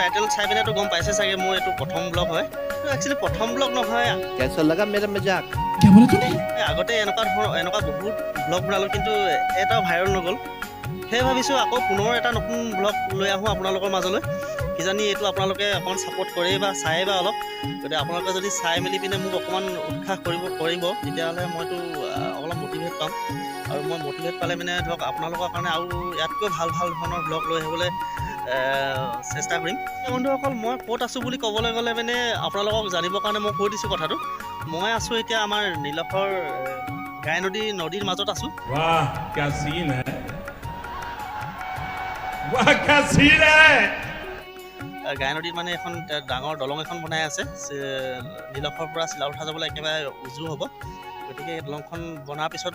Title চাই পিনেতো গম পাইছে চাগে মোৰ এইটো প্ৰথম ব্লগ হয়। একচুৱেলি প্ৰথম ব্লগ নহয়। कैसा लगा मेरा मजाक? क्या बोला तूने? আগতে এনেকুৱা বহুত ব্লগ বনালোঁ, কিন্তু এটাও ভাইৰেল নগ'ল। সেয়ে ভাবিছোঁ আকৌ পুনৰ এটা নতুন ব্লগ লৈ আহোঁ আপোনালোকৰ মাজলৈ। কিজানি এইটো আপোনালোকে অকণমান ছাপোৰ্ট কৰেই বা চাই বা অলপ, গতিকে আপোনালোকে যদি চাই মেলি পিনে মোক অকণমান উৎসাহ কৰিব তেতিয়াহ'লে মইতো অলপ মটিভেট পাম। আৰু মই মটিভেট পালে মানে ধৰক আপোনালোকৰ কাৰণে আৰু ইয়াতকৈ ভাল ধৰণৰ ব্লগ লৈ আহিবলৈ চেষ্টা কৰিম। বন্ধুসকল, মই ক'ত আছোঁ বুলি ক'বলৈ গ'লে মানে আপোনালোকক জানিবৰ কাৰণে মই কৈ দিছোঁ কথাটো। মই আছোঁ এতিয়া আমাৰ নিলখৰ গাই নদীৰ মাজত আছোঁ। वाह क्या सीन है, वाह क्या सीन है। গাই নদীত মানে এখন ডাঙৰ দলং এখন বনাই আছে। নিলখৰ পৰা চিলাউঠা যাবলৈ একেবাৰে উজু হ'ব। গতিকে দলংখন বনাৰ পিছত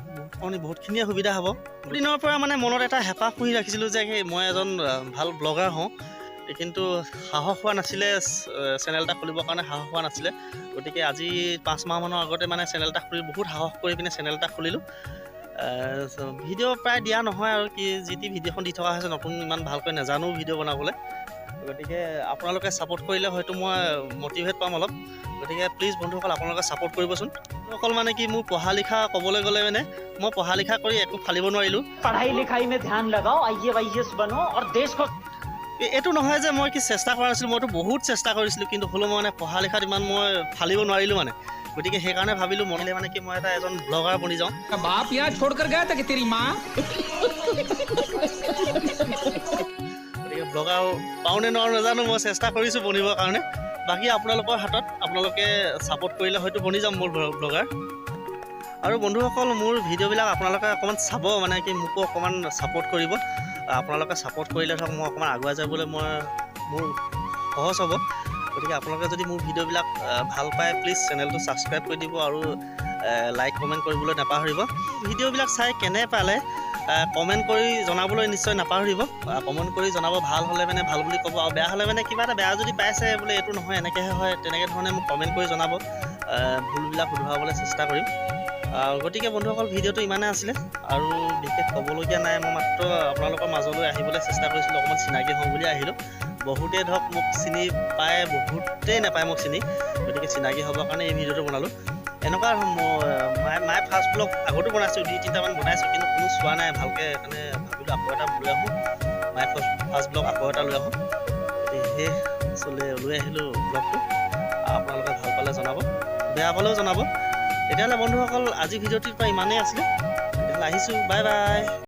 বহুতখিনিয়ে সুবিধা হ'ব। দিনৰ পৰা মানে মনত এটা হেঁপাহ পুহি ৰাখিছিলোঁ যে মই এজন ভাল ব্লগাৰ হওঁ, কিন্তু সাহস হোৱা নাছিলে, চেনেল এটা খুলিবৰ কাৰণে সাহস হোৱা নাছিলে। গতিকে আজি 5 মাহমানৰ আগতে মানে চেনেল এটা খুলি বহুত সাহস কৰি পিনে চেনেল এটা খুলিলোঁ। ভিডিঅ' প্ৰায় দিয়া নহয় আৰু যি টি ভিডিঅ'খন দি থকা হৈছে, নতুন ইমান ভালকৈ নাজানো ভিডিঅ' বনাবলৈ। গতিকে আপোনালোকে ছাপোৰ্ট কৰিলে হয়তো মই মটিভেট পাম অলপ। গতিকে প্লিজ বন্ধুসকল, আপোনালোকে ছাপোৰ্ট কৰিবচোন। অকল মানে কি মোৰ পঢ়া লিখা ক'বলৈ গ'লে মানে মই পঢ়া লিখা কৰি একো ফালিব নোৱাৰিলোঁ। पढ़ाई लिखाई में ध्यान लगाओ, IAS बनो और देश को এইটো নহয় যে মই কি চেষ্টা কৰা নাছিলোঁ, মইতো বহুত চেষ্টা কৰিছিলোঁ, কিন্তু হ'লেও মই মানে পঢ়া লিখাত ইমান মই ফালিব নোৱাৰিলোঁ মানে। গতিকে সেইকাৰণে ভাবিলোঁ মনিলে মানে কি মই এজন ব্লগাৰ বনি যাওঁ। बाप यहाँ छोड़कर गया था कि तेरी माँ? গতিকে ব্লগাৰ পাওঁনে নোৱাৰোঁ নাজানো, মই চেষ্টা কৰিছোঁ বনিবৰ কাৰণে। বাকী আপোনালোকৰ হাতত, আপোনালোকে ছাপোৰ্ট কৰিলে হয়তো বনি যাম মোৰ ব্লগাৰ। আৰু বন্ধুসকল, মোৰ ভিডিঅ'বিলাক আপোনালোকে অকণমান চাব, মানে কি মোকো অকণমান ছাপোৰ্ট কৰিব। আপোনালোকে ছাপোৰ্ট কৰিলে ধৰক মই অকণমান আগুৱাই যাবলৈ মোৰ সহজ হ'ব। গতিকে আপোনালোকে যদি মোৰ ভিডিঅ'বিলাক ভাল পায়, প্লিজ চেনেলটো ছাবস্ক্ৰাইব কৰি দিব আৰু লাইক কমেণ্ট কৰিবলৈ নাপাহৰিব। ভিডিঅ'বিলাক চাই কেনে পালে কমেণ্ট কৰি জনাবলৈ নিশ্চয় নাপাহৰিব। কমেণ্ট কৰি জনাব, ভাল হ'লে মানে ভাল বুলি ক'ব, আৰু বেয়া হ'লে মানে কিবা এটা বেয়া যদি পাইছে বোলে এইটো নহয় এনেকৈহে হয়, তেনেকৈ ধৰণে মোক কমেণ্ট কৰি জনাব। ভুলবিলাক শুধৰাবলৈ চেষ্টা কৰিম। গতিকে বন্ধুসকল, ভিডিঅ'টো ইমানেই আছিলে আৰু বিশেষ ক'বলগীয়া নাই। মই মাত্ৰ আপোনালোকৰ মাজলৈ আহিবলৈ চেষ্টা কৰিছিলোঁ, অকণমান চিনাকি হওঁ বুলি আহিলোঁ। বহুতেই ধৰক মোক চিনি পায়, বহুতেই নাপায় মোক চিনি। গতিকে চিনাকি হ'বৰ কাৰণে এই ভিডিঅ'টো বনালোঁ। এনেকুৱা মাই ফাৰ্ষ্ট ব্লগ আগতো বনাইছোঁ, 2-3টামান বনাইছোঁ, কিন্তু কোনো চোৱা নাই ভালকৈ। সেইকাৰণে ভাবিলোঁ আকৌ এটা লৈ আহোঁ, মাই ফাৰ্ষ্ট ব্লগ আকৌ এটা লৈ আহোঁ। গতিকে সেই লৈ আহিলোঁ ব্লগটো। আপোনালোকে ভাল পালে জনাব, বেয়া পালেও জনাব। তেতিয়াহ'লে বন্ধুসকল, আজি ভিডিঅ'টোৰ পৰা ইমানেই আছিলে। তেতিয়াহ'লে আহিছোঁ, বাই বাই।